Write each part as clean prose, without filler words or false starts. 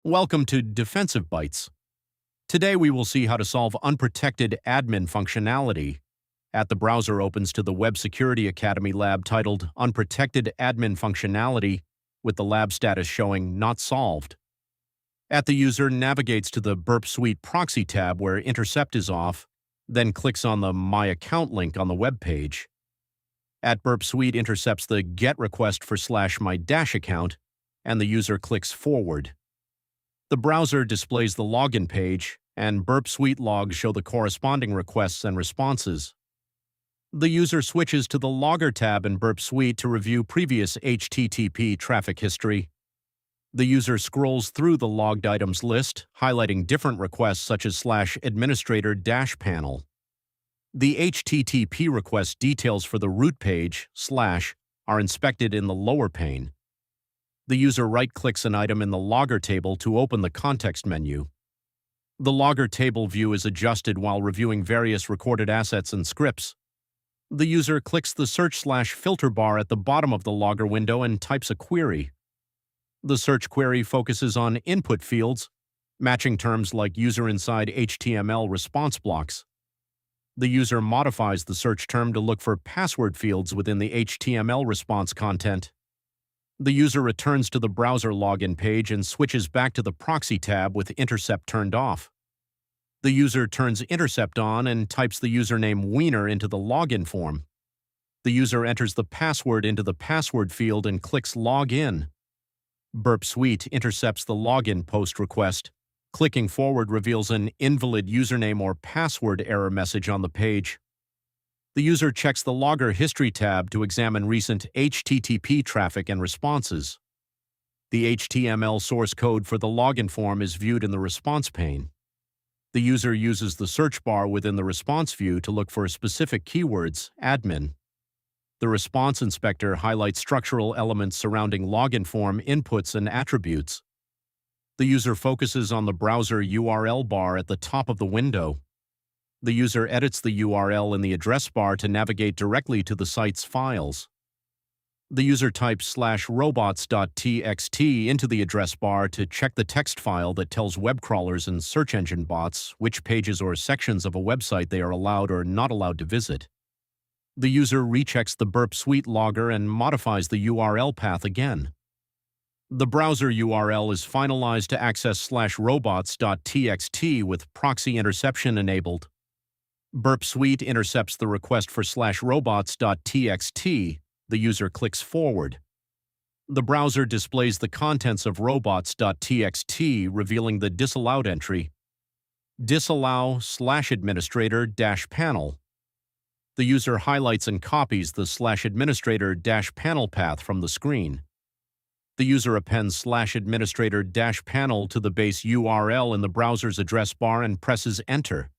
Welcome to Defensive Bytes. Today we will see how to solve unprotected admin functionality. The browser opens to the Web Security Academy lab titled Unprotected Admin Functionality, with the lab status showing Not Solved. The user navigates to the Burp Suite Proxy tab where Intercept is off, then clicks on the My Account link on the web page. Burp Suite intercepts the GET request for /my dash account, and the user clicks Forward. The browser displays the login page, and Burp Suite logs show the corresponding requests and responses. The user switches to the Logger tab in Burp Suite to review previous HTTP traffic history. The user scrolls through the logged items list, highlighting different requests such as /administrator-panel. The HTTP request details for the root page, / are inspected in the lower pane. The user right-clicks an item in the Logger table to open the context menu. The Logger table view is adjusted while reviewing various recorded assets and scripts. The user clicks the search/filter bar at the bottom of the Logger window and types a query. The search query focuses on input fields, matching terms like user-inside HTML response blocks. The user modifies the search term to look for password fields within the HTML response content. The user returns to the browser login page and switches back to the Proxy tab with Intercept turned off. The user turns Intercept on and types the username Wiener into the login form. The user enters the password into the password field and clicks Log In. Burp Suite intercepts the login post request. Clicking Forward reveals an invalid username or password error message on the page. The user checks the Logger History tab to examine recent HTTP traffic and responses. The HTML source code for the login form is viewed in the response pane. The user uses the search bar within the response view to look for specific keywords, admin. The response inspector highlights structural elements surrounding login form inputs and attributes. The user focuses on the browser URL bar at the top of the window. The user edits the URL in the address bar to navigate directly to the site's files. The user types /robots.txt into the address bar to check the text file that tells web crawlers and search engine bots which pages or sections of a website they are allowed or not allowed to visit. The user rechecks the Burp Suite logger and modifies the URL path again. The browser URL is finalized to access /robots.txt with proxy interception enabled. Burp Suite intercepts the request for /robots.txt. The user clicks Forward. The browser displays the contents of robots.txt, revealing the disallowed entry. Disallow /administrator-panel. The user highlights and copies the /administrator-panel path from the screen. The user appends /administrator-panel to the base URL in the browser's address bar and presses Enter.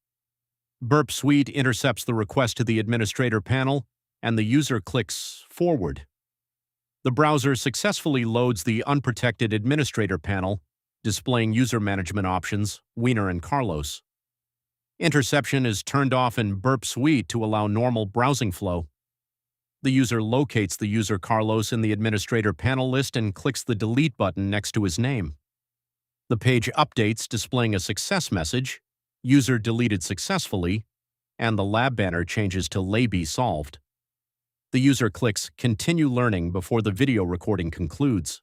Burp Suite intercepts the request to the administrator panel, and the user clicks Forward. The browser successfully loads the unprotected administrator panel, displaying user management options, Wiener and Carlos. Interception is turned off in Burp Suite to allow normal browsing flow. The user locates the user Carlos in the administrator panel list and clicks the Delete button next to his name. The page updates, displaying a success message, User deleted successfully, and the lab banner changes to Laby solved. The user clicks Continue Learning before the video recording concludes.